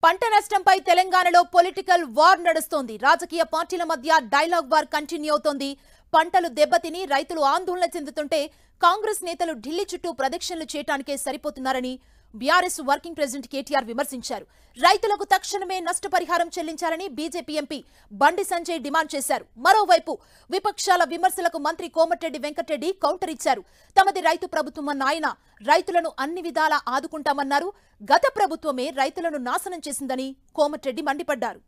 పంట నష్టంపై తెలంగాణలో political war నడుస్తోంది. రాజకీయ పార్టీల మధ్య డైలాగ్ వార్ కంటిన్యూ అవుతోంది. పంటలు దెబ్బతిని రైతులు ఆందోళన చెందుతుంటే కాంగ్రెస్ నేతలు ఢిల్లీ చుట్టూ ప్రదక్షిణలు చేయడానికే సరిపోతున్నారని బీఆర్ఎస్ వర్కింగ్ ప్రెసిడెంట్ కేటీఆర్ విమర్శించారు. రైతులకు తక్షణమే నష్టపరిహారం చెల్లించాలని BJP MP Bandi Sanjay demand చేశారు. మరోవైపు విపక్షాల విమర్శలకు మంత్రి కోమటిరెడ్డి వెంకటరెడ్డి కౌంటర్ ఇచ్చారు. తమది రైతు ప్రభుత్వం అన్న ఆయన రైతులను అన్ని విధాలా ఆదుకుంటామన్నారు. గత ప్రభుత్వమే రైతులను నాశనం చేసిందని కోమటిరెడ్డి మండిపడ్డారు.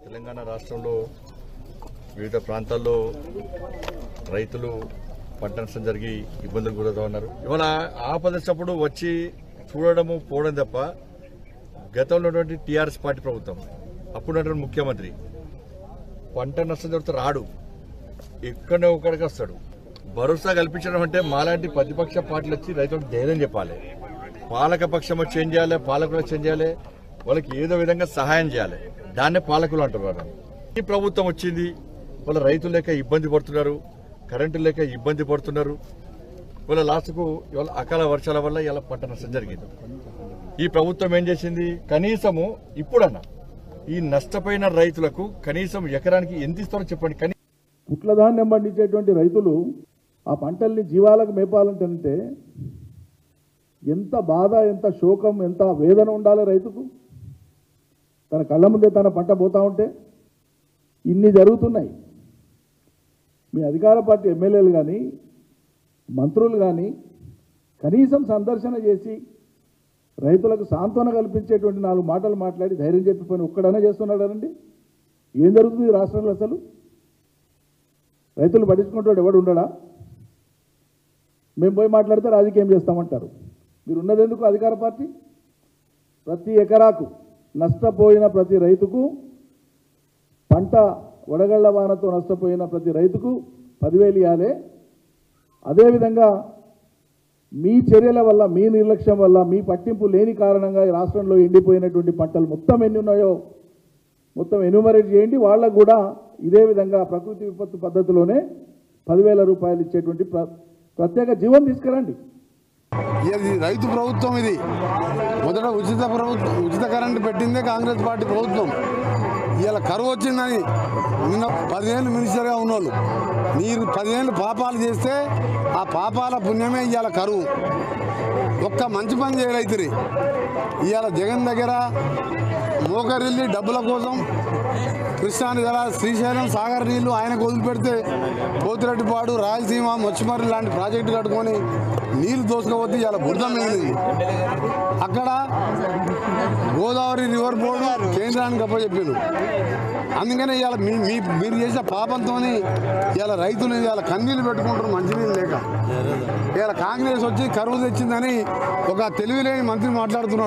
తెలంగాణ రాష్ట్రంలో వివిధ ప్రాంతాల్లో రైతులు పంట నష్టం జరిగి ఇబ్బందులు గురవుతా ఉన్నారు. ఇవాళ ఆపదప్పుడు వచ్చి చూడడము పోవడం తప్ప గతంలో ఉన్నటువంటి టీఆర్ఎస్ పార్టీ ప్రభుత్వం అప్పుడున్నటువంటి ముఖ్యమంత్రి పంట నష్టం జరిగితే రాడు, ఎక్కడో ఒకడికి వస్తాడు. భరోసా కల్పించడం అంటే మాలాంటి ప్రతిపక్ష పార్టీలు వచ్చి రైతులకు ధైర్యం చెప్పాలి. పాలక పక్షం వచ్చి ఏం చేయాలి, పాలకులు వచ్చి ఏం చేయాలి, వాళ్ళకి ఏదో విధంగా సహాయం చేయాలి. దాన్నే పాలకులు అంటారు. ఈ ప్రభుత్వం వచ్చింది, వాళ్ళ రైతులు లేక ఇబ్బంది పడుతున్నారు, కరెంటు లేక ఇబ్బంది పడుతున్నారు. వాళ్ళ లాస్ట్కు ఇవాళ అకాల వర్షాల వల్ల ఇలా పంట నష్టం జరిగింది. ఈ ప్రభుత్వం ఏం చేసింది, కనీసము ఇప్పుడన్నా ఈ నష్టపోయిన రైతులకు కనీసం ఎకరానికి ఎంత ఇస్తారో చెప్పండి. పుట్ల ధాన్యం పండించేటువంటి రైతులు ఆ పంటల్ని జీవాలకు మేపాలంటే ఎంత బాధ, ఎంత శోకం, ఎంత వేదన ఉండాలి రైతుకు. తన కళ్ళ ముందే తన పంట పోతా ఉంటే ఇన్ని జరుగుతున్నాయి. మీ అధికార పార్టీ ఎమ్మెల్యేలు కానీ మంత్రులు కానీ కనీసం సందర్శన చేసి రైతులకు సాంత్వన కల్పించేటువంటి 4 మాటలు మాట్లాడి ధైర్యం చెప్పి పని ఒక్కడనే చేస్తున్నాడండి. ఏం జరుగుతుంది ఈ రాష్ట్రంలో? అసలు రైతులు పట్టించుకుంటాడు ఎవడు ఉండడా? మేము పోయి మాట్లాడితే రాజకీయం చేస్తామంటారు. మీరు ఉన్నదెందుకు అధికార పార్టీ? ప్రతి ఎకరాకు నష్టపోయిన ప్రతి రైతుకు, పంట వడగళ్ల వానతో నష్టపోయిన ప్రతి రైతుకు 10,000 ఇవ్వాలి. అదేవిధంగా మీ చర్యల వల్ల, మీ నిర్లక్ష్యం వల్ల, మీ పట్టింపు లేని కారణంగా ఈ రాష్ట్రంలో ఎండిపోయినటువంటి పంటలు మొత్తం ఎన్ని ఉన్నాయో మొత్తం ఎన్యూమరేట్ చేయండి. వాళ్ళకు కూడా ఇదే విధంగా ప్రకృతి విపత్తు పద్ధతిలోనే 10,000 రూపాయలు ఇచ్చేటువంటి ప్రత్యేక జీవం తీసుకురండి. ఇది రైతు ప్రభుత్వం. ఇది మొదట ఉచిత కరెంటు పెట్టిందే కాంగ్రెస్ పార్టీ ప్రభుత్వం. ఇవాళ కరువు వచ్చిందని నిన్న 10 ఏళ్ళు మినిస్టర్గా ఉన్నోళ్ళు మీరు 10 ఏళ్ళు పాపాలు చేస్తే ఆ పాపాల పుణ్యమే ఇవాళ కరువు. ఒక్క మంచి పని చేయరైతురి. ఇవాళ జగన్ దగ్గర మోకరిల్లి డబ్బుల కోసం కృష్ణాని ధర, శ్రీశైలం సాగర్ నీళ్లు ఆయనకు వదిలిపెడితే పోతిరెడ్డిపాడు, రాయలసీమ, మొచ్చిమర్రి లాంటి ప్రాజెక్టు కట్టుకొని నీళ్లు దోసుకోవద్దు. ఇవాళ బురద మిగిలింది. అక్కడ గోదావరి రివర్ బోర్డు కేంద్రానికి అప్పచెప్పారు. అందుకనే ఇవాళ మీరు చేసిన పాపంతో ఇవాళ రైతులు ఇవాళ కన్నీళ్ళు పెట్టుకుంటారు మంచినీళ్ళు లేక. ఇవాళ కాంగ్రెస్ వచ్చి కరువు తెచ్చిందని ఒక తెలివిలేని మంత్రి మాట్లాడుతున్నాడు.